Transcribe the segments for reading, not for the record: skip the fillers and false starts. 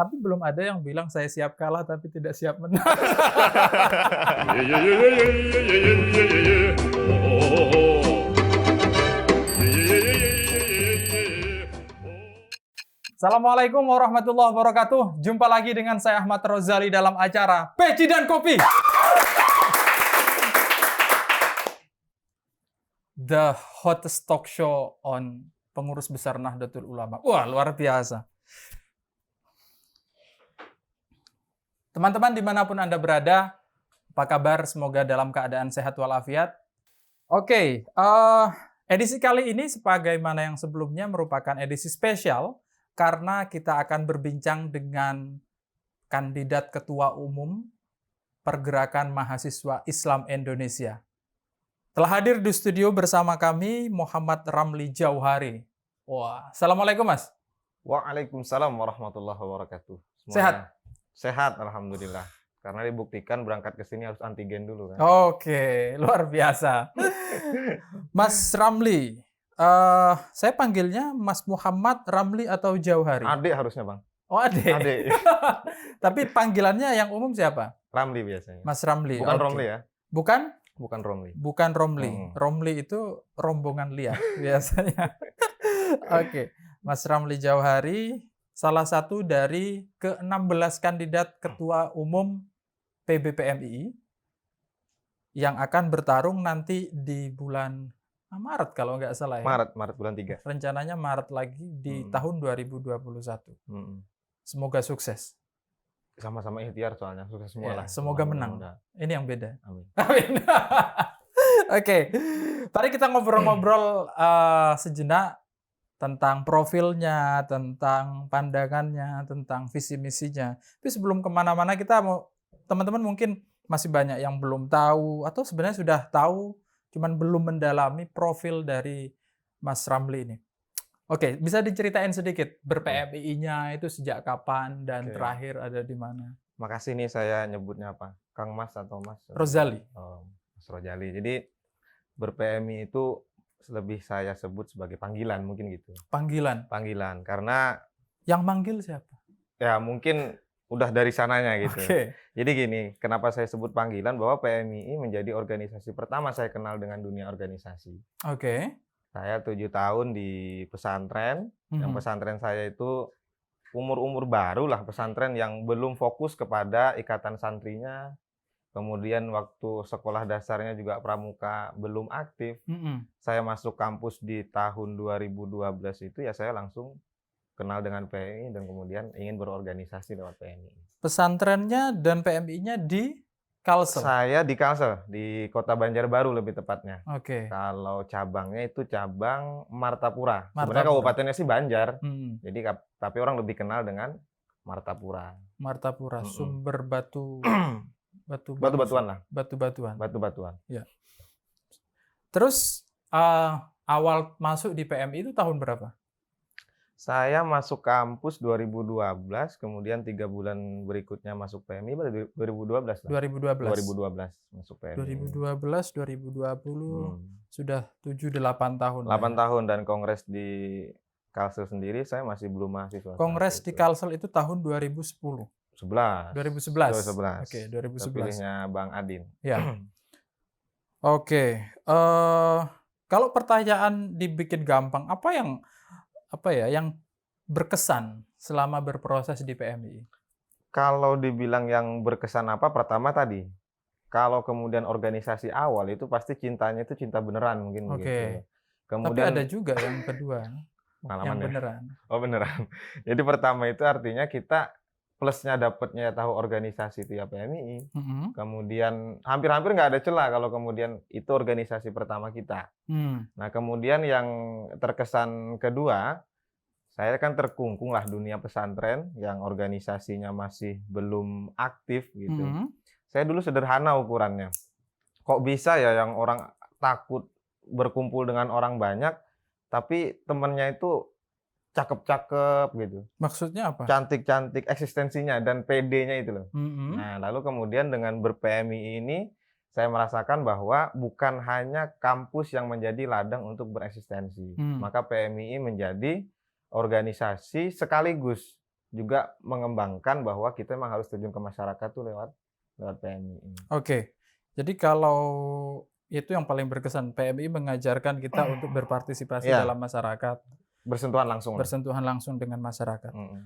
Tapi belum ada yang bilang saya siap kalah tapi tidak siap menang. Assalamualaikum warahmatullahi wabarakatuh. Jumpa lagi dengan saya Ahmad Rozali dalam acara Peci dan Kopi. The hottest talk show on pengurus besar Nahdlatul Ulama. Wah, luar biasa. Teman-teman dimanapun Anda berada, apa kabar? Semoga dalam keadaan sehat walafiat. Oke, edisi kali ini sebagaimana yang sebelumnya merupakan edisi spesial karena kita akan berbincang dengan kandidat ketua umum Pergerakan Mahasiswa Islam Indonesia. Telah hadir di studio bersama kami Muhammad Ramli Jauhari. Wah, assalamualaikum Mas. Waalaikumsalam warahmatullahi wabarakatuh. Sehat? Sehat, alhamdulillah. Karena dibuktikan berangkat ke sini harus antigen dulu kan. Oke, luar biasa. Mas Ramli, saya panggilnya Mas Muhammad Ramli atau Jauhari? Adik harusnya Bang. Oh, adik. Adik. Tapi panggilannya yang umum siapa? Ramli biasanya. Mas Ramli. Bukan oke. Romli ya? Bukan? Bukan Romli. Bukan Romli. Romli itu rombongan liar biasanya. Oke, Mas Ramli Jauhari, salah satu dari ke-16 kandidat ketua umum PBPMII yang akan bertarung nanti di bulan Maret kalau nggak salah ya. Maret bulan 3. Rencananya Maret lagi di tahun 2021. Semoga sukses. Sama-sama ikhtiar soalnya, sukses semua Ya, lah. semoga menang. Ini yang beda. Amin. Amin. Oke, mari kita ngobrol-ngobrol sejenak tentang profilnya, tentang pandangannya, tentang visi misinya. Tapi sebelum kemana-mana kita mau, teman-teman mungkin masih banyak yang belum tahu atau sebenarnya sudah tahu, cuman belum mendalami profil dari Mas Ramli ini. Oke, bisa diceritain sedikit ber-PMII-nya itu sejak kapan dan terakhir ada di mana? Makasih nih saya nyebutnya apa? Kang Mas atau Mas? Rozali. Oh, Mas Rozali. Jadi ber-PMI itu lebih saya sebut sebagai panggilan mungkin gitu. Panggilan? Panggilan, karena yang manggil siapa? Ya mungkin udah dari sananya gitu. Oke. Jadi gini, kenapa saya sebut panggilan bahwa PMII menjadi organisasi pertama saya kenal dengan dunia organisasi. Oke. Saya 7 tahun di pesantren. Yang pesantren saya itu umur-umur baru lah, pesantren yang belum fokus kepada ikatan santrinya. Kemudian waktu sekolah dasarnya juga pramuka belum aktif. Saya masuk kampus di tahun 2012 itu ya saya langsung kenal dengan PMI dan kemudian ingin berorganisasi lewat PMI. Pesantrennya dan PMI-nya di Kalsel? Saya di Kalsel, di Kota Banjarbaru lebih tepatnya. Oke. Kalau cabangnya itu cabang Martapura. Sebenarnya kabupatennya sih Banjar. Jadi tapi orang lebih kenal dengan Martapura. Martapura, sumber batu batu-batuan lah. Batu-batuan. Batu-batuan. Ya. Terus awal masuk di PMI itu tahun berapa? Saya masuk kampus 2012, kemudian 3 bulan berikutnya masuk PMI, 2012 lah. 2012 masuk PMI. 2012, 2020, sudah 7-8 tahun. 8 tahun dan kongres di Kalsel sendiri saya masih belum mahasiswa. Kongres di Kalsel itu tahun 2010. 2011. 2011. Oke, 2011. Terpilihnya Bang Adin. Ya. Oke. Kalau pertanyaan dibikin gampang, apa yang berkesan selama berproses di PMI? Kalau dibilang yang berkesan apa, pertama tadi, kalau kemudian organisasi awal itu pasti cintanya itu cinta beneran mungkin begitu. Tapi Kemudian ada juga yang kedua, yang beneran. Oh beneran. Jadi pertama itu artinya kita plusnya dapatnya tahu organisasi itu ya PMI. Kemudian hampir-hampir nggak ada celah kalau kemudian itu organisasi pertama kita. Nah kemudian yang terkesan kedua, saya kan terkungkung lah dunia pesantren yang organisasinya masih belum aktif gitu. Saya dulu sederhana ukurannya. Kok bisa ya yang orang takut berkumpul dengan orang banyak, tapi temennya itu cakep-cakep gitu. Maksudnya apa? Cantik-cantik eksistensinya dan PD-nya itu loh. Nah, lalu kemudian dengan ber-PMI ini saya merasakan bahwa bukan hanya kampus yang menjadi ladang untuk bereksistensi. Maka PMII menjadi organisasi sekaligus juga mengembangkan bahwa kita memang harus terjun ke masyarakat tuh lewat PMI. Oke. Jadi kalau itu yang paling berkesan, PMI mengajarkan kita untuk berpartisipasi Iya, dalam masyarakat, bersentuhan langsung lah. bersentuhan langsung dengan masyarakat. Mhm.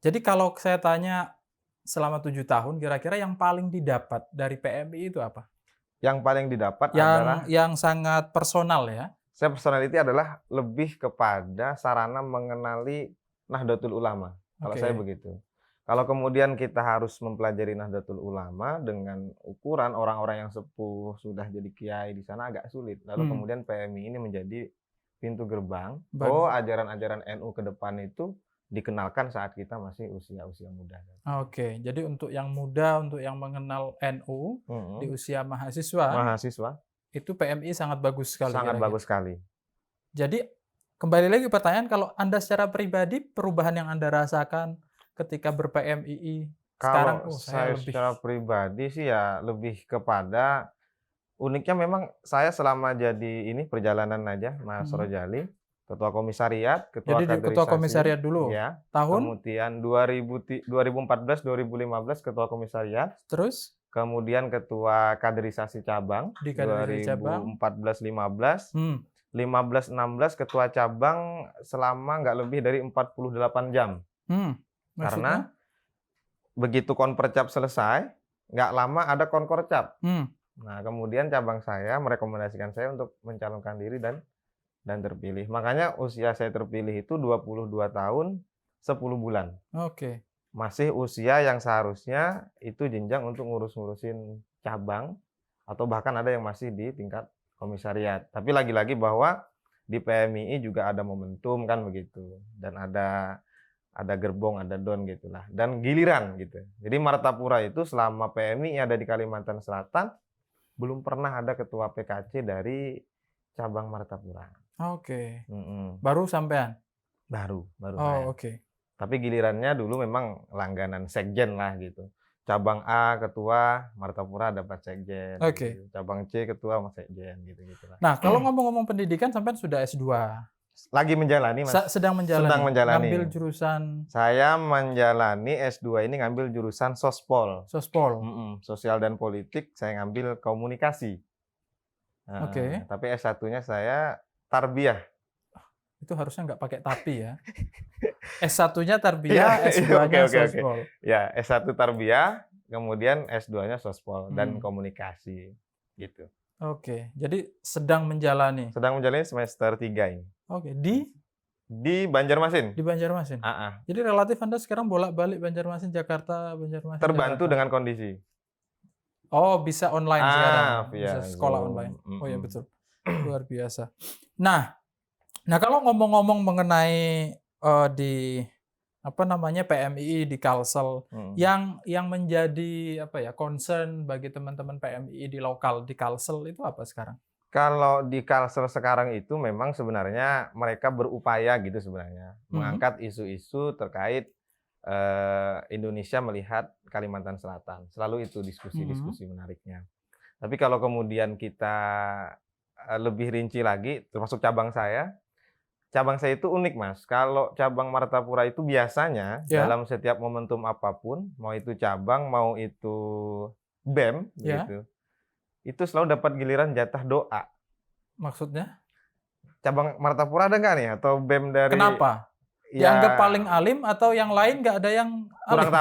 Jadi kalau saya tanya selama 7 tahun, kira-kira yang paling didapat dari PMI itu apa? Yang paling didapat adalah Yang sangat personal ya? saya personality adalah lebih kepada sarana mengenali Nahdlatul Ulama, kalau saya Oke. begitu. Kalau kemudian kita harus mempelajari Nahdlatul Ulama dengan ukuran orang-orang yang sepuh, sudah jadi kiai di sana agak sulit. Lalu kemudian PMI ini menjadi pintu gerbang, Bagi ajaran-ajaran NU ke depan itu dikenalkan saat kita masih usia-usia muda. Oke, jadi untuk yang muda, untuk yang mengenal NU di Mhm. usia mahasiswa, Mahasiswa itu PMI sangat bagus sekali sangat kira-kira. bagus sekali. Jadi kembali lagi pertanyaan, kalau Anda secara pribadi, perubahan yang Anda rasakan ketika ber-PMII sekarang, Kalau saya saya lebih secara pribadi sih ya lebih kepada uniknya memang saya selama jadi ini perjalanan aja Mas mhm. Rojali, ketua komisariat, Jadi ketua di ketua kaderisasi, komisariat dulu, ya. tahun, Kemudian 2014, 2015 ketua komisariat, terus kemudian ketua kaderisasi cabang di kaderisasi cabang, 2014-15, hmm, 15-16 ketua cabang selama nggak lebih dari 48 jam. maksudnya? Karena begitu konpercap selesai, nggak lama ada konkorcap. Hmm, Nah, kemudian cabang saya merekomendasikan saya untuk mencalonkan diri dan terpilih. Makanya usia saya terpilih itu 22 tahun 10 bulan. oke. Masih usia yang seharusnya itu jenjang untuk ngurus-ngurusin cabang atau bahkan ada yang masih di tingkat komisariat. Tapi lagi-lagi bahwa di PMII juga ada momentum kan begitu dan ada gerbong, ada don gitulah dan giliran gitu. Jadi Martapura itu selama PMI ada di Kalimantan Selatan belum pernah ada ketua PKC dari cabang Martapura. Oke. Mhm. Baru sampean? Baru saya. Oh, oke. Tapi gilirannya dulu memang langganan sekjen lah gitu. Cabang A ketua Martapura dapat sekjen Oke. gitu. Cabang C ketua sama sekjen gitu-gitulah. Nah, kalau ngomong-ngomong pendidikan, sampean sudah S2, Lagi menjalani, Mas. sedang Sedang menjalani, menjalani. ngambil jurusan Saya menjalani S2 ini ngambil jurusan Sospol. Sospol. Sosial dan politik, saya ngambil komunikasi. Oke. Tapi S1-nya saya tarbiyah. Itu harusnya nggak pakai tapi ya. S1-nya tarbiyah, Iya, S2-nya oke. sospol. Ya, S1 tarbiyah, kemudian S2-nya Sospol dan Hmm. komunikasi gitu. Oke, jadi sedang menjalani. Sedang menjalani semester 3 ini. Oke, Di Banjarmasin. di Banjarmasin. Ah. Jadi relatif Anda sekarang bolak-balik Banjarmasin, Jakarta, Banjarmasin, Terbantu Jakarta. dengan kondisi. Oh, bisa online sekarang. Via Bisa sekolah Zoom. online. Oh ya, betul. Luar biasa. Nah, kalau ngomong-ngomong mengenai di PMII di Kalsel, yang menjadi concern bagi teman-teman PMII di lokal di Kalsel itu apa sekarang? Kalau di Kalsel sekarang itu memang sebenarnya mereka berupaya gitu sebenarnya mengangkat isu-isu terkait Indonesia melihat Kalimantan Selatan. Selalu itu diskusi-diskusi menariknya. Tapi kalau kemudian kita lebih rinci lagi, termasuk cabang saya itu unik, Mas. Kalau cabang Martapura itu biasanya dalam setiap momentum apapun, mau itu cabang, mau itu BEM, gitu, itu selalu dapat giliran jatah doa. Maksudnya? Cabang Martapura ada nggak nih? Atau BEM dari... Kenapa? Dianggap paling alim atau yang lain nggak ada yang alim?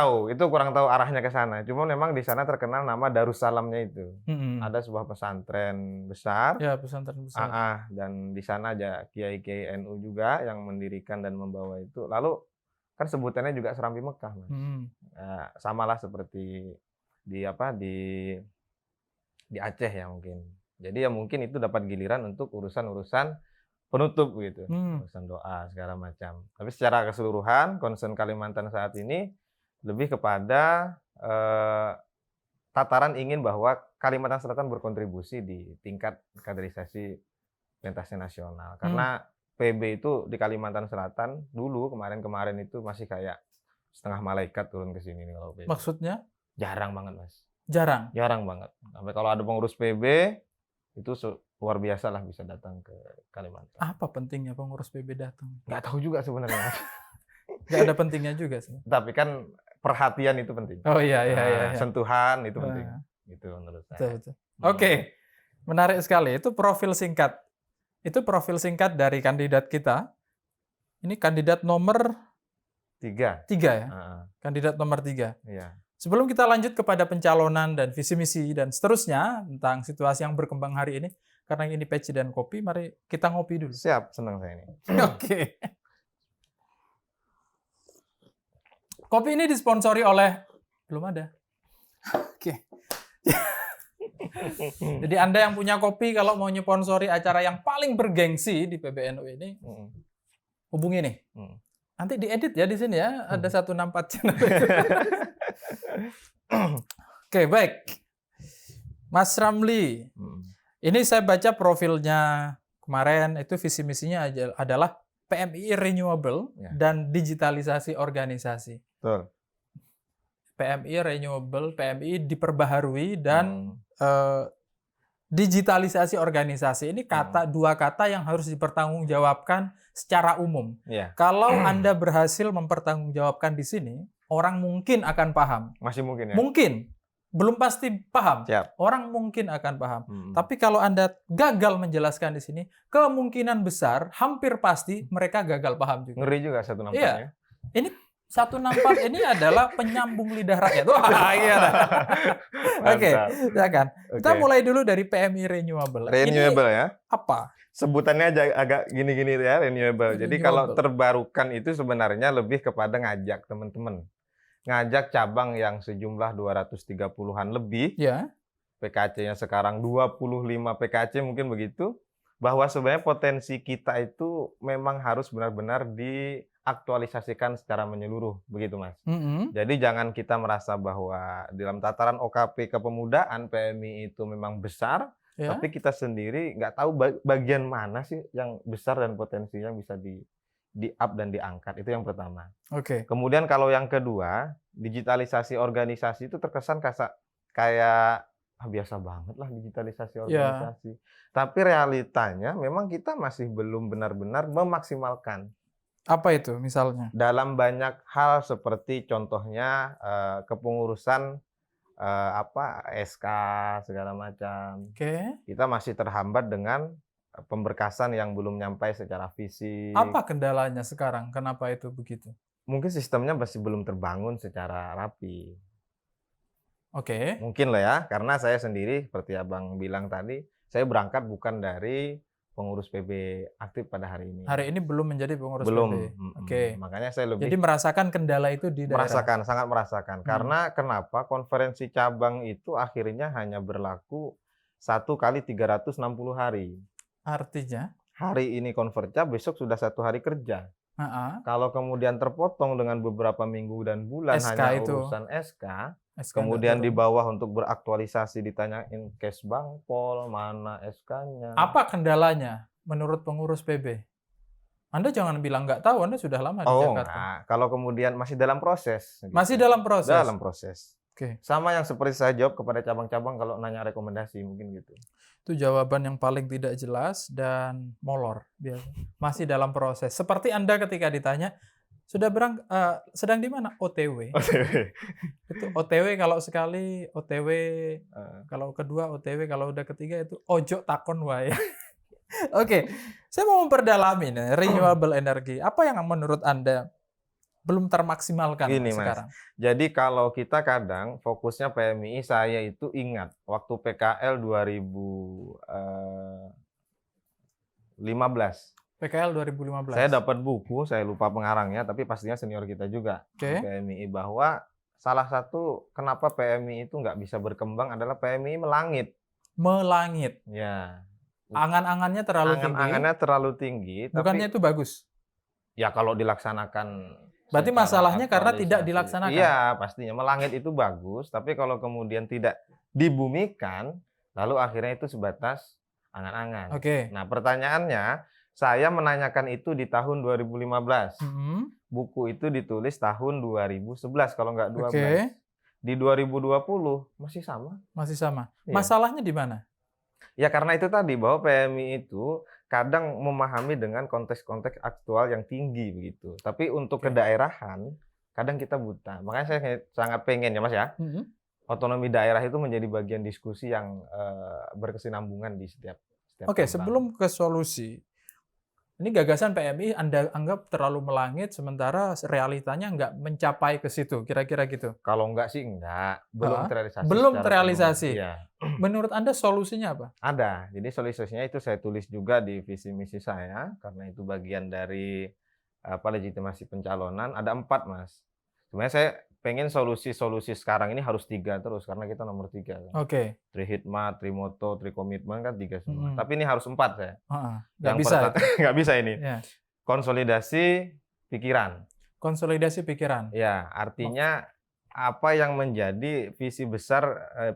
Kurang tahu arahnya ke sana. Cuma memang di sana terkenal nama Darussalamnya itu. Ada sebuah pesantren besar. Ya, pesantren besar. Dan di sana ada kiai-kiai NU juga yang mendirikan dan membawa itu. Lalu kan sebutannya juga Serambi Mekah, Mas. Samalah seperti di Aceh ya mungkin. Jadi ya mungkin itu dapat giliran untuk urusan-urusan penutup gitu, urusan doa segala macam. Tapi secara keseluruhan concern Kalimantan saat ini lebih kepada tataran ingin bahwa Kalimantan Selatan berkontribusi di tingkat kaderisasi pentasnya nasional. Karena PB itu di Kalimantan Selatan dulu kemarin itu masih kayak setengah malaikat turun ke sini nih kalau PB. Maksudnya? Jarang banget, Mas. Jarang banget. Sampai kalau ada pengurus PB itu luar biasa lah bisa datang ke Kalimantan. Apa pentingnya pengurus PB datang? Nggak tahu juga sebenarnya. Nggak ada pentingnya juga sih. Tapi kan perhatian itu penting. Oh iya. Sentuhan itu penting. Gitu menurut saya. Betul. Oke, menarik sekali. Itu profil singkat. Itu profil singkat dari kandidat kita. Ini kandidat nomor 3 ya? Kandidat nomor 3. Iya. Sebelum kita lanjut kepada pencalonan dan visi misi dan seterusnya tentang situasi yang berkembang hari ini, karena ini peci dan kopi, mari kita ngopi dulu. Siap, senang saya ini. Oke. Kopi ini disponsori oleh belum ada. Oke. Jadi Anda yang punya kopi kalau mau nyponsori acara yang paling bergengsi di PBNU ini, hubungi nih. Nanti diedit ya di sini ya, ada 164 channel. Oke, baik. Mas Ramli, ini saya baca profilnya kemarin, itu visi misinya adalah PMI Renewable dan digitalisasi organisasi. Betul. PMI Renewable, PMI diperbaharui dan digitalisasi organisasi. Ini dua kata yang harus dipertanggungjawabkan secara umum. Kalau Anda berhasil mempertanggungjawabkan di sini, orang mungkin akan paham. Masih mungkin ya? Mungkin. Belum pasti paham. Siap. Orang mungkin akan paham. Tapi kalau Anda gagal menjelaskan di sini, kemungkinan besar, hampir pasti mereka gagal paham juga. Ngeri juga 164-nya. Iya. Ini 164 ini adalah penyambung lidah rakyat. Wah, iya. Oke, silakan. Kita mulai dulu dari PMI Renewable. Renewable ini ya? Apa? Sebutannya agak gini-gini ya, renewable. Jadi kalau terbarukan itu sebenarnya lebih kepada ngajak teman-teman. Ngajak cabang yang sejumlah 230-an lebih. Ya. PKC-nya sekarang 25 PKC mungkin begitu. Bahwa sebenarnya potensi kita itu memang harus benar-benar diaktualisasikan secara menyeluruh, begitu Mas. Jadi jangan kita merasa bahwa dalam tataran OKP kepemudaan PMI itu memang besar, tapi kita sendiri nggak tahu bagian mana sih yang besar dan potensinya bisa di-up dan diangkat. Itu yang pertama. Kemudian kalau yang kedua, digitalisasi organisasi itu terkesan kayak biasa banget lah digitalisasi organisasi. Tapi realitanya memang kita masih belum benar-benar memaksimalkan. Apa itu misalnya? Dalam banyak hal seperti contohnya kepengurusan SK segala macam. Kita masih terhambat dengan pemberkasan yang belum nyampai secara fisik. Apa kendalanya sekarang? Kenapa itu begitu? Mungkin sistemnya masih belum terbangun secara rapi. Mungkin lah ya, karena saya sendiri seperti Abang bilang tadi, saya berangkat bukan dari pengurus PB aktif pada hari ini. Hari ini belum menjadi pengurus belum. PB. Makanya saya lebih jadi merasakan kendala itu di daerah. Sangat merasakan. Karena kenapa konferensi cabang itu akhirnya hanya berlaku 1 kali 360 hari. Artinya? Hari ini konverja, besok sudah 1 hari kerja. Kalau kemudian terpotong dengan beberapa minggu dan bulan hanya urusan SK kemudian di bawah untuk beraktualisasi ditanyain kes Bangpol, mana SK-nya. Apa kendalanya menurut pengurus PB? Anda jangan bilang nggak tahu, Anda sudah lama di Jakarta. Enggak. Kalau kemudian masih dalam proses. Gitu. Masih dalam proses? Dalam proses. Sama yang seperti saya jawab kepada cabang-cabang kalau nanya rekomendasi, mungkin gitu. Itu jawaban yang paling tidak jelas dan molor. Biasa. Masih dalam proses. Seperti Anda ketika ditanya, sedang di mana? OTW. Itu OTW kalau sekali, OTW kalau kedua, OTW kalau udah ketiga itu ojo takon wae. Saya mau memperdalami nih, renewable energy. Apa yang menurut Anda belum termaksimalkan sekarang? Mas, jadi kalau kita kadang fokusnya PMI, saya itu ingat waktu PKL 2015. PKL 2015. Saya dapat buku, saya lupa pengarangnya, tapi pastinya senior kita juga PMI, bahwa salah satu kenapa PMI itu nggak bisa berkembang adalah PMI melangit. Melangit. Ya. Angan-angannya terlalu tinggi. Angan-angannya terlalu tinggi. Bukannya itu bagus? Ya kalau dilaksanakan. Berarti masalahnya karena tidak dilaksanakan. Iya, pastinya melangit itu bagus, tapi kalau kemudian tidak dibumikan, lalu akhirnya itu sebatas angan-angan. Nah, pertanyaannya, saya menanyakan itu di tahun 2015. Buku itu ditulis tahun 2011 kalau nggak 12. Di 2020 masih sama. Masih sama. Masalahnya di mana? Ya karena itu tadi, bahwa PMI itu kadang memahami dengan konteks-konteks aktual yang tinggi begitu. Tapi untuk Oke. kedaerahan, kadang kita buta. Makanya saya sangat pengen ya Mas ya, otonomi daerah itu menjadi bagian diskusi yang berkesinambungan di setiap Oke, cabang. sebelum ke solusi, ini gagasan PMI Anda anggap terlalu melangit, sementara realitanya nggak mencapai ke situ, kira-kira gitu? Kalau enggak sih enggak, belum Heeh, terrealisasi belum secara penuh. terrealisasi. Iya, Menurut Anda solusinya apa? ada. Jadi solusinya itu saya tulis juga di visi misi saya, karena itu bagian dari legitimasi pencalonan. Ada 4 Mas. Sebenarnya saya pengen solusi-solusi sekarang ini harus 3 terus, karena kita nomor 3 kan. Oke. Trihikmat, Trimoto, Trikomitmen kan 3 semua. Mhm. Tapi ini harus 4 saya. Heeh, nggak Yang bisa itu. nggak bisa ini. Ya, Konsolidasi pikiran. konsolidasi pikiran. Ya, artinya apa yang menjadi visi besar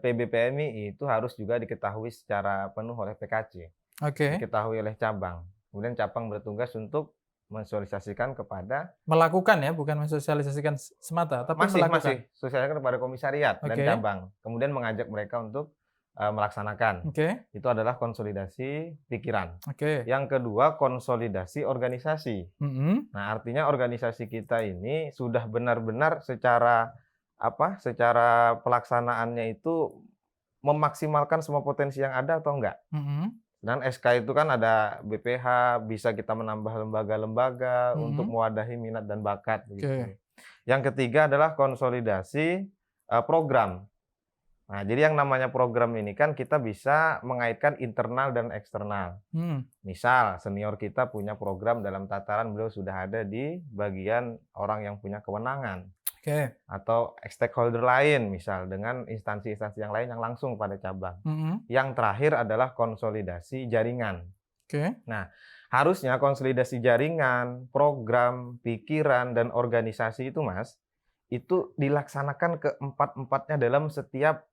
PBPMI itu harus juga diketahui secara penuh oleh PKC, Oke. diketahui oleh cabang. Kemudian cabang bertugas untuk mensosialisasikan kepada Melakukan ya, bukan mensosialisasikan semata, tapi masih melakukan. sosialisasikan kepada komisariat dan Oke. cabang. Kemudian mengajak mereka untuk melaksanakan. Oke. Itu adalah konsolidasi pikiran. Oke. Yang kedua, konsolidasi organisasi. Mhm. Nah, artinya organisasi kita ini sudah benar-benar secara pelaksanaannya itu memaksimalkan semua potensi yang ada atau enggak. Mhm. Dan SK itu kan ada BPH, bisa kita menambah lembaga-lembaga untuk Mhm. mewadahi minat dan bakat Oke. gitu. Yang ketiga adalah konsolidasi program. Nah, jadi yang namanya program ini kan kita bisa mengaitkan internal dan eksternal. Misal senior kita punya program dalam tataran beliau sudah ada di bagian orang yang punya kewenangan. Oke. Atau stakeholder lain misal dengan instansi-instansi yang lain yang langsung pada cabang. Mhm. Yang terakhir adalah konsolidasi jaringan. Oke. Nah, harusnya konsolidasi jaringan, program, pikiran, dan organisasi itu Mas, itu dilaksanakan keempat-empatnya dalam setiap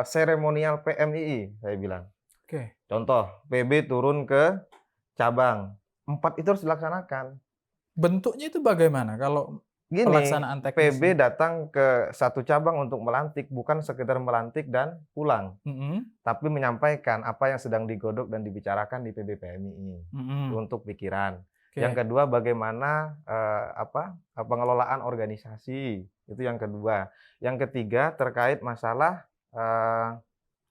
seremonial PMII, saya bilang. Oke. Contoh, PB turun ke cabang, 4 itu harus dilaksanakan. Bentuknya itu bagaimana kalau Gini, pelaksanaan teknisnya? PB datang ke satu cabang untuk melantik, bukan sekedar melantik dan pulang, Mhm. tapi menyampaikan apa yang sedang digodok dan dibicarakan di PB PMII Mhm. untuk pikiran. Oke. Yang kedua, bagaimana pengelolaan organisasi, itu yang kedua. Yang ketiga, terkait masalah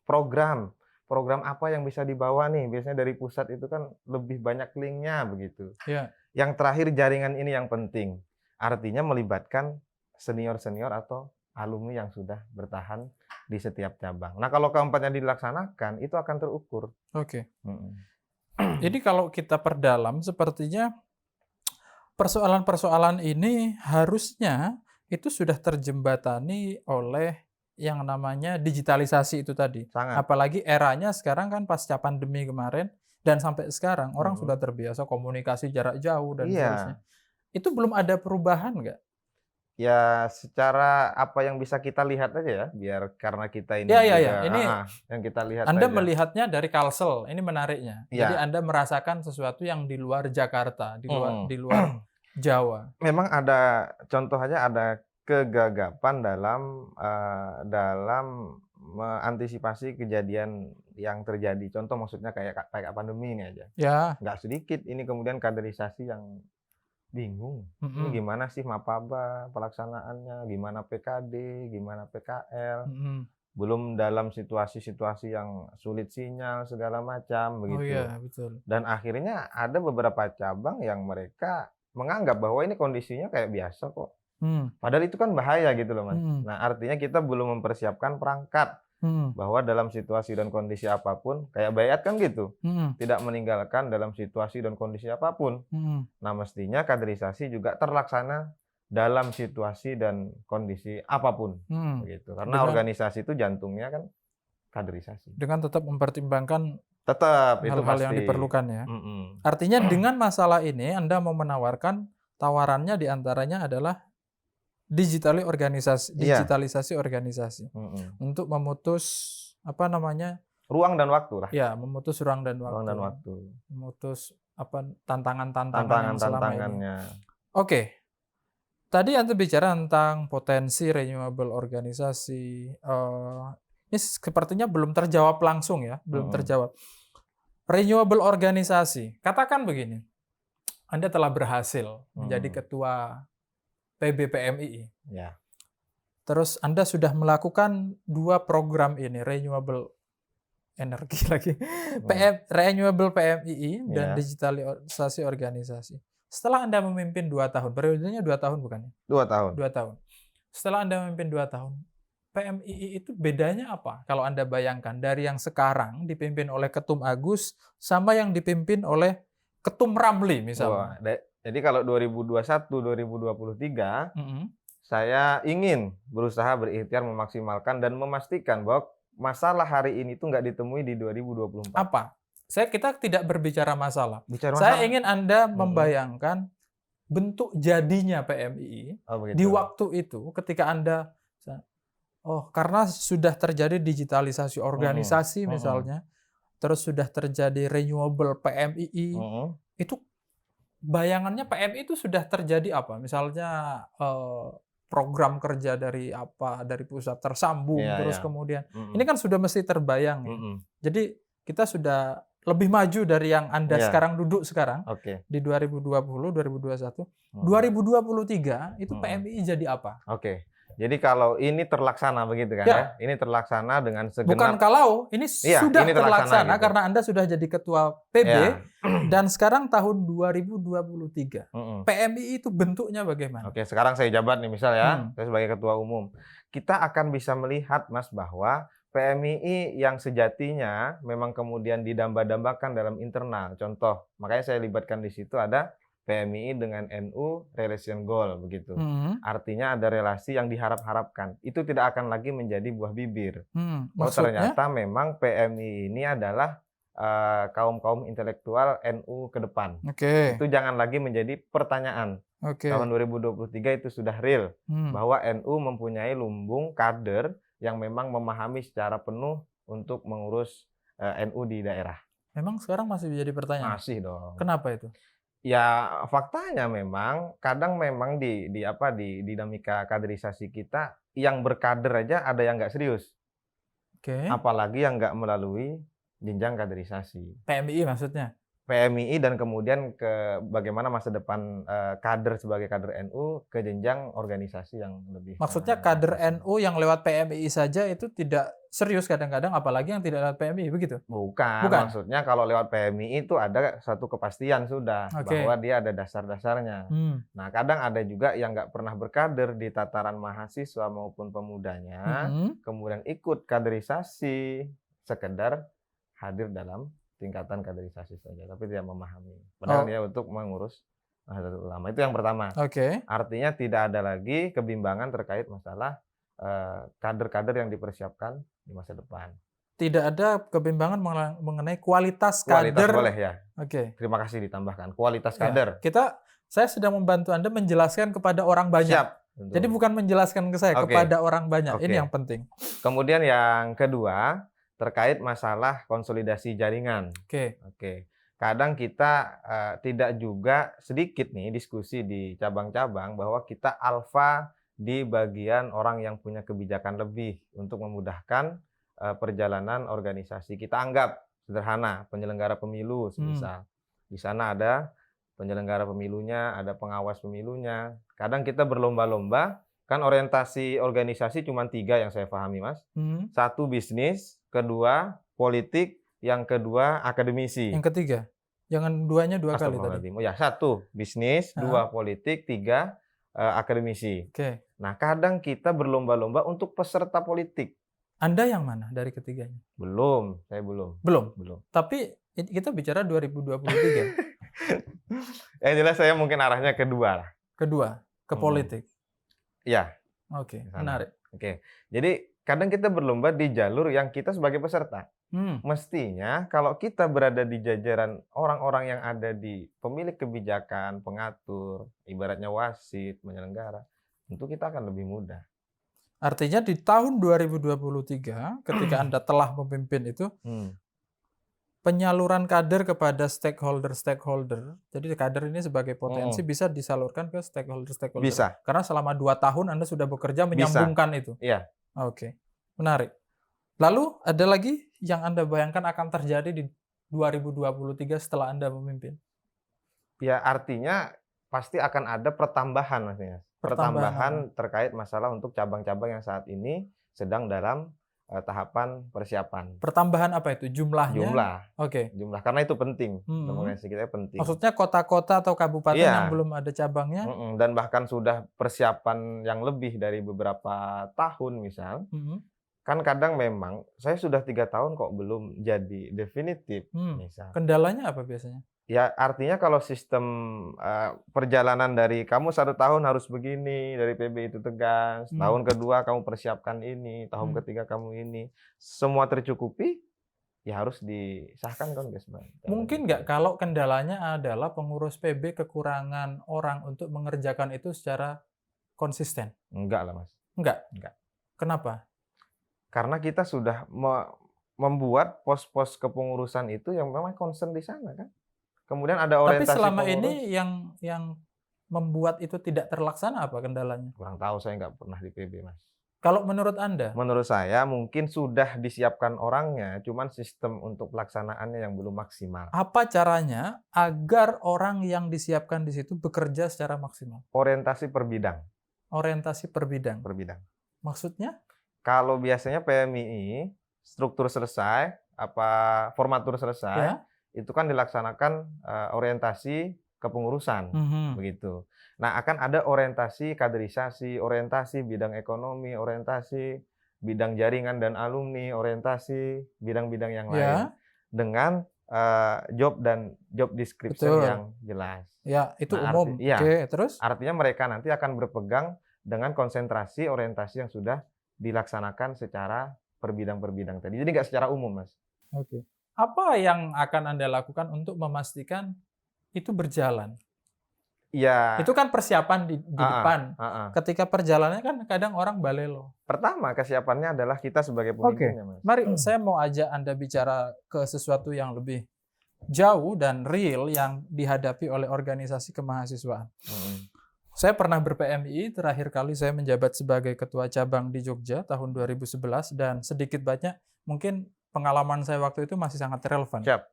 program. Program apa yang bisa dibawa nih, biasanya dari pusat itu kan lebih banyak linknya begitu. Iya. Yang terakhir, jaringan ini yang penting. Artinya melibatkan senior-senior atau alumni yang sudah bertahan di setiap cabang. Nah, kalau keempatnya dilaksanakan, itu akan terukur. Oke. Mhm. Jadi kalau kita perdalam, sepertinya persoalan-persoalan ini harusnya itu sudah terjembatani oleh yang namanya digitalisasi itu tadi. Sangat. Apalagi eranya sekarang kan pasca pandemi kemarin dan sampai sekarang orang Mhm. sudah terbiasa komunikasi jarak jauh dan seterusnya. Iya. Itu belum ada perubahan nggak? Ya, secara apa yang bisa kita lihat aja ya, biar karena kita ini Ya, juga ini yang kita lihat Anda aja. melihatnya dari Kalsel, ini menariknya. Jadi Iya. Anda merasakan sesuatu yang di luar Jakarta, di luar Mhm. Jawa. Memang ada contoh aja, ada kegagapan dalam mengantisipasi kejadian yang terjadi. Contoh maksudnya kayak pandemi ini aja. Ya. Nggak sedikit ini kemudian kaderisasi yang bingung. Ini Mhm. gimana sih Mapaba pelaksanaannya, gimana PKD, gimana PKL. Mhm. Belum dalam situasi-situasi yang sulit sinyal segala macam Oh begitu. iya, betul. Dan akhirnya ada beberapa cabang yang mereka menganggap bahwa ini kondisinya kayak biasa kok. Padahal itu kan bahaya gitu loh Mas. Mhm. Nah, artinya kita belum mempersiapkan perangkat Mhm. bahwa dalam situasi dan kondisi apapun, kayak Bayat kan gitu, Mhm. tidak meninggalkan dalam situasi dan kondisi apapun. Mhm. Nah, mestinya kaderisasi juga terlaksana dalam situasi dan kondisi apapun, begitu. Karena organisasi itu jantungnya kan kaderisasi. Dengan tetap mempertimbangkan Tetap, itu hal-hal yang pasti. diperlukan ya. Mhm. Artinya dengan masalah ini Anda mau menawarkan tawarannya diantaranya adalah digitalisasi Iya. organisasi Mhm. untuk memutus Ruang dan waktu lah. ya, memutus ruang dan Ruang dan waktu, waktu. memutus tantangan-tantangan yang selama ini. Tantangan-tantangannya. Oke, tadi Anda bicara tentang potensi renewable organisasi, Ini sepertinya belum terjawab langsung ya, belum terjawab. Renewable organisasi, katakan begini, Anda telah berhasil menjadi ketua PBPMII. Ya. Terus Anda sudah melakukan 2 program ini, renewable energi lagi, renewable PMII dan digitalisasi organisasi. Setelah Anda memimpin 2 tahun, periodenya 2 tahun bukan? 2 tahun. 2 tahun. Setelah Anda memimpin 2 tahun, PMII itu bedanya apa? Kalau Anda bayangkan dari yang sekarang dipimpin oleh Ketum Agus sama yang dipimpin oleh Ketum Ramli misalnya. Jadi kalau 2021-2023, saya ingin berusaha berikhtiar memaksimalkan dan memastikan bahwa masalah hari ini itu nggak ditemui di 2024. Apa? Kita tidak berbicara masalah. Bicara Saya ingin Anda membayangkan bentuk jadinya PMII di waktu itu ketika Anda, karena sudah terjadi digitalisasi organisasi misalnya, terus sudah terjadi renewable PMII, itu bayangannya PMII itu sudah terjadi apa? Misalnya program kerja dari pusat tersambung, terus kemudian ini kan sudah mesti terbayang ya. Jadi kita sudah lebih maju dari yang Anda sekarang duduk sekarang di 2020, 2021, 2023 itu PMII jadi apa? Jadi kalau ini terlaksana begitu kan ya? Ini terlaksana dengan segenap. Bukan kalau, ini sudah ini terlaksana gitu. Karena Anda sudah jadi ketua PB dan sekarang tahun 2023. PMII itu bentuknya bagaimana? Sekarang saya jabat nih misal ya, saya sebagai ketua umum. Kita akan bisa melihat Mas bahwa PMII yang sejatinya memang kemudian didamba-dambakan dalam internal. Contoh, makanya saya libatkan di situ ada PMII dengan NU relation goal begitu. Artinya ada relasi yang diharap-harapkan. Itu tidak akan lagi menjadi buah bibir. Ternyata memang PMII ini adalah kaum-kaum intelektual NU ke depan. Itu jangan lagi menjadi pertanyaan. Tahun 2023 itu sudah real bahwa NU mempunyai lumbung kader yang memang memahami secara penuh untuk mengurus NU di daerah. Memang sekarang masih jadi pertanyaan? Masih dong. Kenapa itu? Ya faktanya memang kadang memang di dinamika kaderisasi kita yang berkader aja ada yang nggak serius. Apalagi yang nggak melalui jenjang kaderisasi. PMII maksudnya? PMII dan kemudian ke bagaimana masa depan kader sebagai kader NU ke jenjang organisasi yang lebih. Maksudnya kader NU yang lewat PMII saja itu tidak serius kadang-kadang, apalagi yang tidak lewat PMII begitu? Bukan. Maksudnya kalau lewat PMII itu ada satu kepastian sudah bahwa dia ada dasar-dasarnya. Nah kadang ada juga yang nggak pernah berkader di tataran mahasiswa maupun pemudanya, kemudian ikut kaderisasi sekedar hadir dalam tingkatan kaderisasi saja, tapi tidak memahami. Padahal dia untuk mengurus Nahdlatul Ulama. Itu yang pertama. Artinya tidak ada lagi kebimbangan terkait masalah kader-kader yang dipersiapkan di masa depan. Tidak ada kebimbangan mengenai kualitas kader. Kualitas boleh ya. Terima kasih ditambahkan. Kualitas kader. Saya sedang membantu Anda menjelaskan kepada orang banyak. Siap. Jadi bukan menjelaskan ke saya, kepada orang banyak. Ini yang penting. Kemudian yang kedua, terkait masalah konsolidasi jaringan. Kadang kita tidak juga sedikit nih diskusi di cabang-cabang bahwa kita alfa di bagian orang yang punya kebijakan lebih untuk memudahkan perjalanan organisasi. Kita anggap sederhana, penyelenggara pemilu semisal. Di sana ada penyelenggara pemilunya, ada pengawas pemilunya. Kadang kita berlomba-lomba, kan orientasi organisasi cuma 3 yang saya pahami Mas. 1 bisnis, kedua politik, yang kedua akademisi. Yang ketiga? Jangan duanya 2 kali tadi. Ya, 1 bisnis, 2 politik, 3 akademisi. Nah, kadang kita berlomba-lomba untuk peserta politik. Anda yang mana dari ketiganya? Belum, saya belum. Belum. Tapi kita bicara 2023. Yang jelas saya mungkin arahnya kedua. Kedua, ke politik. Iya. Menarik. Jadi kadang kita berlomba di jalur yang kita sebagai peserta. Mestinya kalau kita berada di jajaran orang-orang yang ada di pemilik kebijakan, pengatur, ibaratnya wasit, penyelenggara, tentu kita akan lebih mudah. Artinya di tahun 2023 ketika Anda telah memimpin itu, penyaluran kader kepada stakeholder. Jadi kader ini sebagai potensi bisa disalurkan ke stakeholder. Bisa. Karena selama 2 tahun Anda sudah bekerja menyambungkan itu. Iya. Menarik. Lalu ada lagi yang Anda bayangkan akan terjadi di 2023 setelah Anda memimpin? Ya artinya pasti akan ada pertambahan Mas Nias. Pertambahan apa? Pertambahan terkait masalah untuk cabang-cabang yang saat ini sedang dalam tahapan persiapan. Pertambahan apa itu? Jumlahnya? Jumlah, Oke. jumlah karena itu penting. Mhm. Demokrasi kita penting. Maksudnya kota-kota atau kabupaten yang Iya, belum ada cabangnya? dan bahkan sudah persiapan yang lebih dari beberapa tahun misal. Mhm. Kan kadang memang saya sudah 3 tahun kok belum jadi definitif misal. Kendalanya apa biasanya? Ya artinya kalau sistem perjalanan dari kamu 1 tahun harus begini, dari PB itu tegas, tahun kedua kamu persiapkan ini, tahun ketiga kamu ini, semua tercukupi, ya harus disahkan Kongresmen. Mungkin nggak kalau kendalanya adalah pengurus PB kekurangan orang untuk mengerjakan itu secara konsisten? Enggak lah Mas, Enggak? enggak. Kenapa? Karena kita sudah membuat pos-pos kepengurusan itu yang memang concern di sana kan. Kemudian ada Tapi orientasi selama pengurus. ini yang membuat itu tidak terlaksana apa kendalanya? Kurang tahu, saya nggak pernah di PB Mas. Kalau menurut Anda? Menurut saya mungkin sudah disiapkan orangnya, cuman sistem untuk pelaksanaannya yang belum maksimal. Apa caranya agar orang yang disiapkan di situ bekerja secara maksimal? Orientasi per bidang. Orientasi per bidang. Per bidang. Maksudnya? Kalau biasanya PMII, struktur selesai, formatur selesai, Ya. itu kan dilaksanakan orientasi kepengurusan, begitu. Nah, akan ada orientasi kaderisasi, orientasi bidang ekonomi, orientasi bidang jaringan dan alumni, orientasi bidang-bidang yang lain. Dengan job description Betul. yang jelas. Ya, itu Nah, umum. iya. Oke, terus? Artinya mereka nanti akan berpegang dengan konsentrasi orientasi yang sudah dilaksanakan secara per bidang tadi. Jadi nggak secara umum, Mas. Oke. Apa yang akan Anda lakukan untuk memastikan itu berjalan? Iya. Itu kan persiapan di depan. Heeh. Ketika perjalanannya kan kadang orang balelo. Pertama, kesiapannya adalah kita sebagai pemimpinnya, Mas. Mari saya mau ajak Anda bicara ke sesuatu yang lebih jauh dan real yang dihadapi oleh organisasi kemahasiswaan. Saya pernah ber-PMI, terakhir kali saya menjabat sebagai ketua cabang di Jogja tahun 2011 dan sedikit banyak mungkin pengalaman saya waktu itu masih sangat relevan. Siap.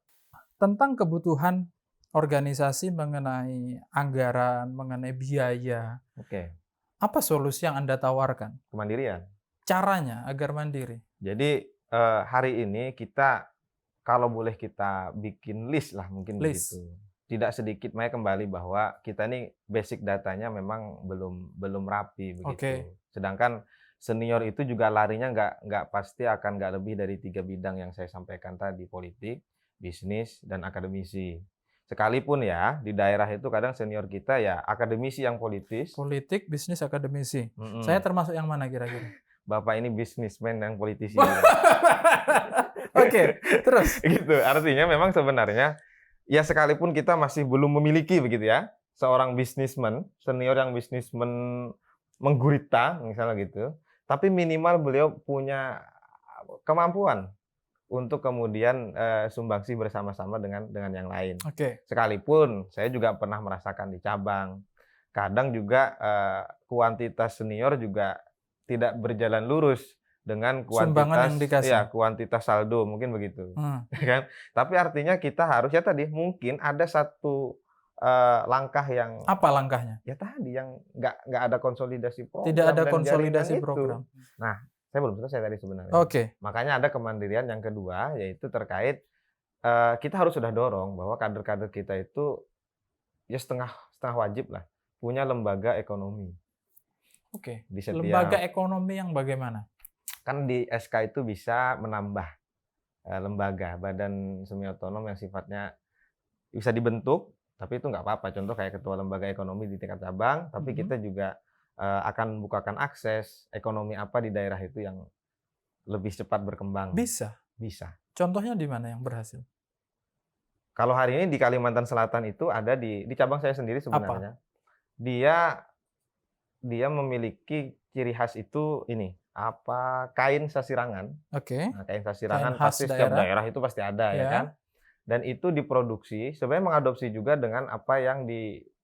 Tentang kebutuhan organisasi mengenai anggaran, mengenai biaya. Oke. Apa solusi yang Anda tawarkan? Kemandirian. Caranya agar mandiri. Jadi hari ini kita kalau boleh kita bikin list lah mungkin begitu. Tidak sedikit makanya kembali bahwa kita ini basic datanya memang belum rapi begitu. Sedangkan senior itu juga larinya nggak pasti akan nggak lebih dari 3 bidang yang saya sampaikan tadi, politik, bisnis, dan akademisi. Sekalipun ya di daerah itu kadang senior kita ya akademisi yang politis. Politik, bisnis, akademisi. Saya termasuk yang mana kira-kira? Bapak ini bisnismen dan politisi. Oke, terus? Gitu, artinya memang sebenarnya ya sekalipun kita masih belum memiliki begitu ya, seorang bisnismen, senior yang bisnismen menggurita misalnya gitu, tapi minimal beliau punya kemampuan untuk kemudian sumbangsi bersama-sama dengan yang lain. Sekalipun saya juga pernah merasakan di cabang, kadang juga kuantitas senior juga tidak berjalan lurus dengan kuantitas saldo mungkin begitu, kan? Tapi artinya kita harus ya tadi mungkin ada satu langkah yang apa langkahnya? Ya tadi yang nggak ada konsolidasi program. Tidak ada konsolidasi program. Nah, saya belum selesai tadi sebenarnya. Makanya ada kemandirian yang kedua yaitu terkait kita harus sudah dorong bahwa kader-kader kita itu ya setengah wajib lah punya lembaga ekonomi. Di setiap lembaga ekonomi yang bagaimana? Kan di SK itu bisa menambah lembaga badan semi otonom yang sifatnya bisa dibentuk, tapi itu nggak apa-apa. Contoh kayak ketua lembaga ekonomi di tingkat cabang, tapi kita juga akan bukakan akses ekonomi apa di daerah itu yang lebih cepat berkembang. Bisa. Contohnya di mana yang berhasil? Kalau hari ini di Kalimantan Selatan itu ada di cabang saya sendiri sebenarnya. Dia memiliki ciri khas itu ini. Kain sasirangan. Nah, kain sasirangan pasti setiap daerah itu pasti ada ya kan. Dan itu diproduksi sebenarnya mengadopsi juga dengan apa yang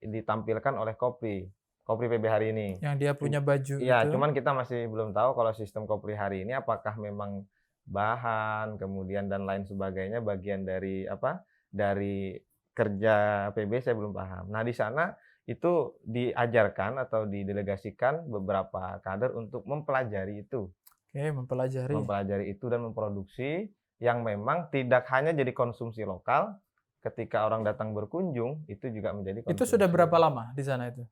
ditampilkan oleh Kopri PB hari ini. Yang dia punya baju itu. Cuman kita masih belum tahu kalau sistem Kopri hari ini apakah memang bahan, kemudian dan lain sebagainya, bagian dari apa, dari kerja PB saya belum paham. Nah, di sana itu diajarkan atau didelegasikan beberapa kader untuk mempelajari itu. Oke, mempelajari. Mempelajari itu dan memproduksi yang memang tidak hanya jadi konsumsi lokal, ketika orang datang berkunjung, itu juga menjadi Itu konsumsi. sudah berapa lama di sana itu?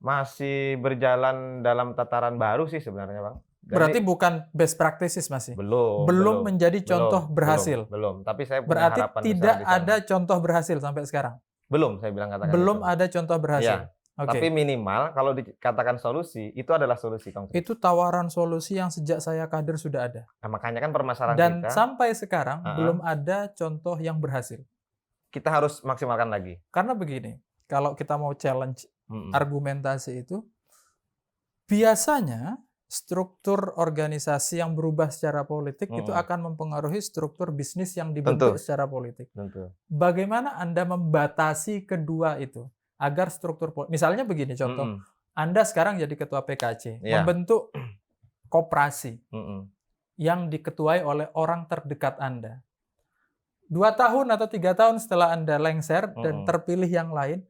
Masih berjalan dalam tataran baru sih sebenarnya, Bang. Berarti bukan best practices masih? Belum menjadi contoh berhasil? Belum. Tapi saya punya Berarti harapan besar tidak di sana. ada contoh berhasil sampai sekarang? Belum, saya bilang katakan Belum itu. ada contoh berhasil? Iya. Oke. Tapi minimal kalau dikatakan solusi, itu adalah solusi konkret. Itu tawaran solusi yang sejak saya kader sudah ada. Nah, makanya kan permasalahan Dan kita, sampai sekarang belum ada contoh yang berhasil. kita harus maksimalkan lagi. Karena begini, kalau kita mau challenge argumentasi itu, biasanya struktur organisasi yang berubah secara politik itu akan mempengaruhi struktur bisnis yang dibentuk secara politik. Tentu. Bagaimana Anda membatasi kedua itu? Agar struktur, misalnya begini contoh, Anda sekarang jadi ketua PKC, membentuk koperasi yang diketuai oleh orang terdekat Anda. 2 tahun atau 3 tahun setelah Anda lengser dan terpilih yang lain,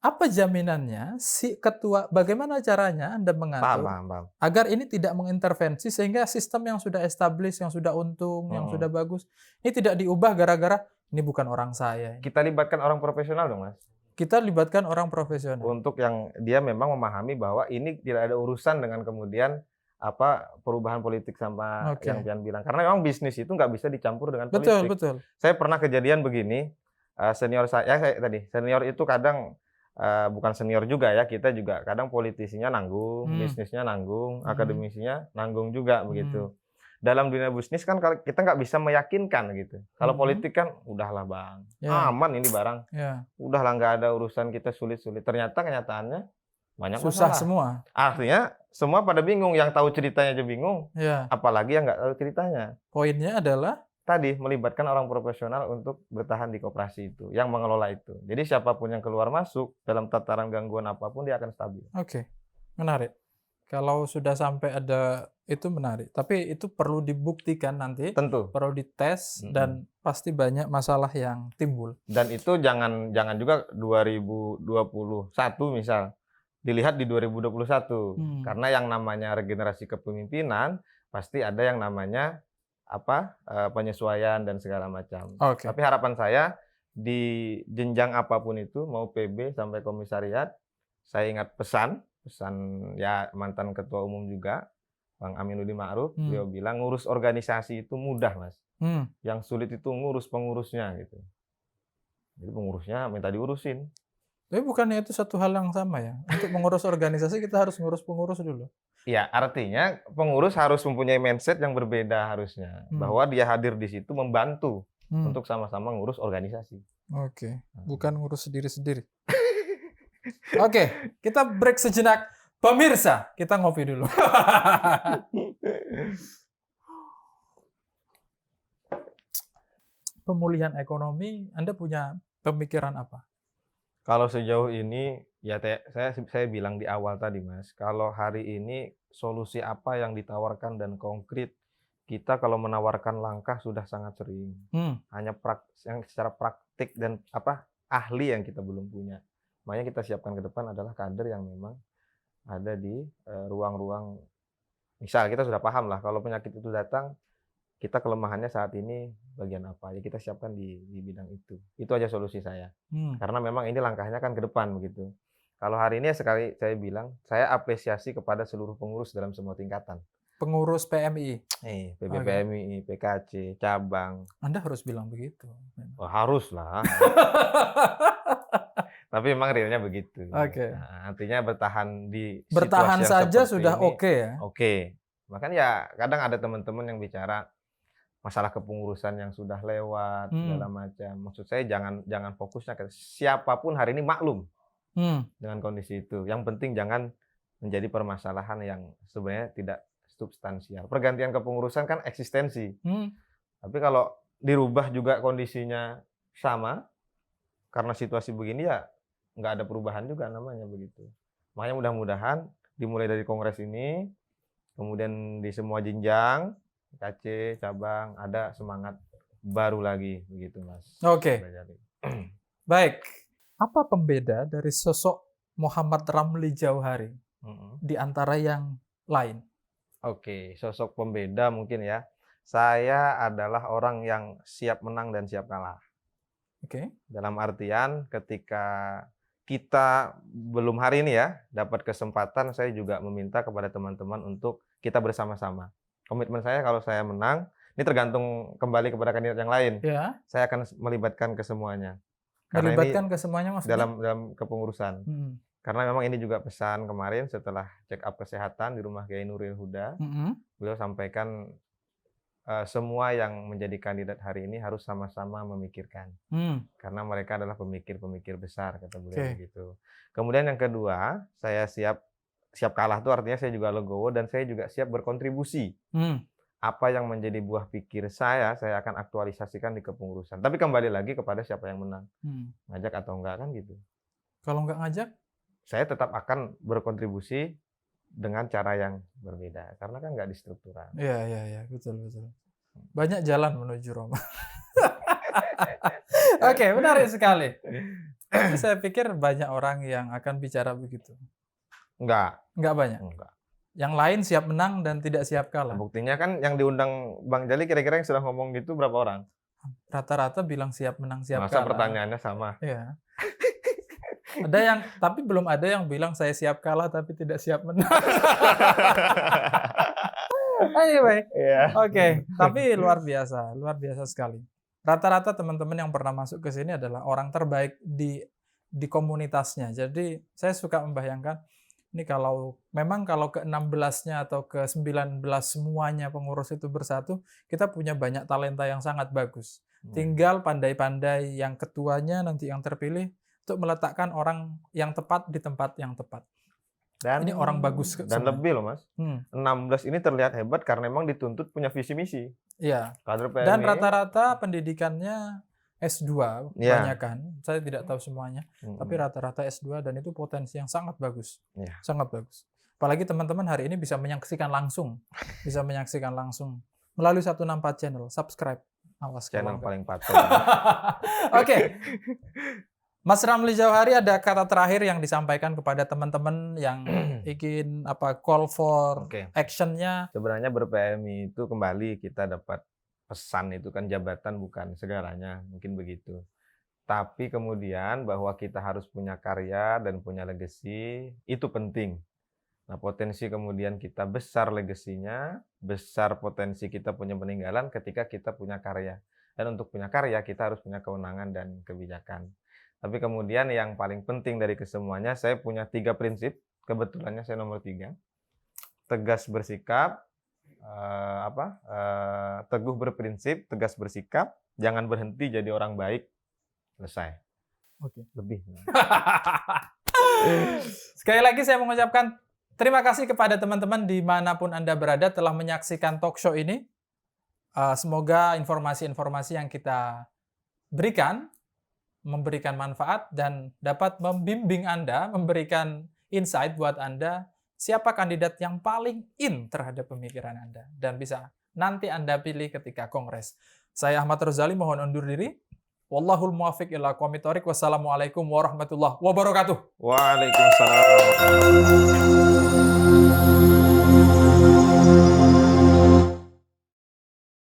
apa jaminannya si ketua, bagaimana caranya Anda mengatur agar ini tidak mengintervensi sehingga sistem yang sudah established, yang sudah untung, yang sudah bagus, ini tidak diubah gara-gara ini bukan orang saya. Kita libatkan orang profesional dong, Mas. Kita libatkan orang profesional. Untuk yang dia memang memahami bahwa ini tidak ada urusan dengan kemudian apa perubahan politik sama yang Pian bilang. Karena memang bisnis itu nggak bisa dicampur dengan politik. Betul. Saya pernah kejadian begini, senior senior itu kadang bukan senior juga ya, kita juga kadang politisinya nanggung, bisnisnya nanggung, akademisinya nanggung juga begitu. Dalam dunia bisnis kan kita nggak bisa meyakinkan gitu. Kalau politik kan udahlah Bang, aman ini barang. Udahlah nggak ada urusan kita sulit-sulit. Ternyata kenyataannya banyak susah masalah. Semua. Artinya semua pada bingung, yang tahu ceritanya aja bingung, apalagi yang nggak tahu ceritanya. Poinnya adalah tadi melibatkan orang profesional untuk bertahan di koperasi itu, yang mengelola itu. Jadi siapapun yang keluar masuk dalam tataran gangguan apapun dia akan stabil. Oke, menarik. Kalau sudah sampai ada itu menarik, tapi itu perlu dibuktikan nanti. Tentu. Perlu dites dan pasti banyak masalah yang timbul. Dan itu jangan juga 2021 misal, dilihat di 2021. Karena yang namanya regenerasi kepemimpinan pasti ada yang namanya penyesuaian dan segala macam. Tapi harapan saya di jenjang apapun itu, mau PB sampai komisariat, saya ingat pesan ya mantan ketua umum juga, Bang Aminuddin Ma'ruf, beliau bilang ngurus organisasi itu mudah, Mas. Yang sulit itu ngurus pengurusnya gitu. Jadi pengurusnya minta diurusin. Tapi bukannya itu satu hal yang sama ya? Untuk mengurus organisasi kita harus ngurus pengurus dulu. Ya, artinya pengurus harus mempunyai mindset yang berbeda harusnya. Bahwa dia hadir di situ membantu untuk sama-sama ngurus organisasi. Oke, bukan ngurus sendiri-sendiri. Oke, kita break sejenak. Pemirsa, kita ngopi dulu. Pemulihan ekonomi, Anda punya pemikiran apa? Kalau sejauh ini, ya saya bilang di awal tadi, Mas, kalau hari ini solusi apa yang ditawarkan dan konkret, kita kalau menawarkan langkah sudah sangat sering. Hanya yang secara praktik dan ahli yang kita belum punya. Makanya kita siapkan ke depan adalah kader yang memang ada di ruang-ruang. Misal kita sudah paham lah kalau penyakit itu datang, kita kelemahannya saat ini bagian apa, ya kita siapkan di bidang itu. Itu aja solusi saya. Karena memang ini langkahnya kan ke depan begitu. Kalau hari ini sekali saya bilang, saya apresiasi kepada seluruh pengurus dalam semua tingkatan. Pengurus PMI? PMI, PKC, cabang. Anda harus bilang begitu. Oh, harus lah. Tapi memang realnya begitu. Nah, artinya bertahan di bertahan situasi saja yang sudah oke ya? Oke. Makanya ya kadang ada teman-teman yang bicara masalah kepengurusan yang sudah lewat segala macam. Maksud saya jangan fokusnya ke siapapun hari ini maklum dengan kondisi itu. Yang penting jangan menjadi permasalahan yang sebenarnya tidak substansial. Pergantian kepengurusan kan eksistensi. Tapi kalau dirubah juga kondisinya sama karena situasi begini ya nggak ada perubahan juga namanya begitu. Makanya mudah-mudahan dimulai dari kongres ini, kemudian di semua jenjang, KC, cabang, ada semangat baru lagi begitu Mas. Oke. Baik. Apa pembeda dari sosok Muhammad Ramli Jauhari di antara yang lain? Oke, sosok pembeda mungkin ya. Saya adalah orang yang siap menang dan siap kalah. Oke. Dalam artian ketika kita belum hari ini ya dapat kesempatan, saya juga meminta kepada teman-teman untuk kita bersama-sama. Komitmen saya kalau saya menang, ini tergantung kembali kepada kandidat yang lain. Ya. Saya akan melibatkan ke semuanya. Melibatkan ke semuanya maksudnya? Dalam kepengurusan. Karena memang ini juga pesan kemarin setelah check up kesehatan di rumah Kiai Nuril Huda. Beliau sampaikan semua yang menjadi kandidat hari ini harus sama-sama memikirkan. Karena mereka adalah pemikir-pemikir besar, kata beliau begitu. Kemudian yang kedua, saya siap kalah tuh artinya saya juga legowo dan saya juga siap berkontribusi. Apa yang menjadi buah pikir saya akan aktualisasikan di kepengurusan. Tapi kembali lagi kepada siapa yang menang. Ngajak atau enggak kan gitu. Kalau enggak ngajak? Saya tetap akan berkontribusi dengan cara yang berbeda. Karena kan nggak di struktural. Iya, betul. Banyak jalan menuju Roma. Oke, menarik sekali. Saya pikir banyak orang yang akan bicara begitu. Enggak banyak? Enggak. Yang lain siap menang dan tidak siap kalah. Buktinya kan yang diundang Bang Jali kira-kira yang sudah ngomong gitu berapa orang? Rata-rata bilang siap menang, siap kalah. Masa pertanyaannya sama? Iya. Tapi belum ada yang bilang saya siap kalah tapi tidak siap menang. Anyway, Oke. Tapi luar biasa sekali. Rata-rata teman-teman yang pernah masuk ke sini adalah orang terbaik di komunitasnya. Jadi saya suka membayangkan ini kalau ke-16-nya atau ke-19 semuanya pengurus itu bersatu, kita punya banyak talenta yang sangat bagus. Tinggal pandai-pandai yang ketuanya nanti yang terpilih untuk meletakkan orang yang tepat di tempat yang tepat. Dan ini orang bagus. Dan lebih loh Mas. 16 ini terlihat hebat karena memang dituntut punya visi misi. Iya. Kader PMI. Dan rata-rata pendidikannya S2 kebanyakan. Saya tidak tahu semuanya. Tapi rata-rata S2 dan itu potensi yang sangat bagus. Sangat bagus. Apalagi teman-teman hari ini bisa menyaksikan langsung. Melalui 164 channel. Subscribe. Awas channel paling patuh. Oke. Mas Ramli Jauhari, ada kata terakhir yang disampaikan kepada teman-teman yang ingin call for action-nya? Sebenarnya ber-PMI itu kembali kita dapat pesan itu kan jabatan bukan segalanya, mungkin begitu. Tapi kemudian bahwa kita harus punya karya dan punya legacy, itu penting. Nah, potensi kemudian kita besar legasinya, besar potensi kita punya peninggalan ketika kita punya karya. Dan untuk punya karya, kita harus punya kewenangan dan kebijakan. Tapi kemudian yang paling penting dari kesemuanya, saya punya 3 prinsip. Kebetulannya saya nomor 3. Tegas bersikap, teguh berprinsip, tegas bersikap, jangan berhenti jadi orang baik. Selesai. Oke. Lebih. Sekali lagi saya mengucapkan terima kasih kepada teman-teman dimanapun Anda berada telah menyaksikan talk show ini. Semoga informasi-informasi yang kita berikan memberikan manfaat dan dapat membimbing Anda, memberikan insight buat Anda siapa kandidat yang paling in terhadap pemikiran Anda dan bisa nanti Anda pilih ketika kongres. Saya Ahmad Rozali mohon undur diri. Wallahul muwaffiq ila aqwamit thoriq. Wassalamualaikum warahmatullahi wabarakatuh. Waalaikumsalam.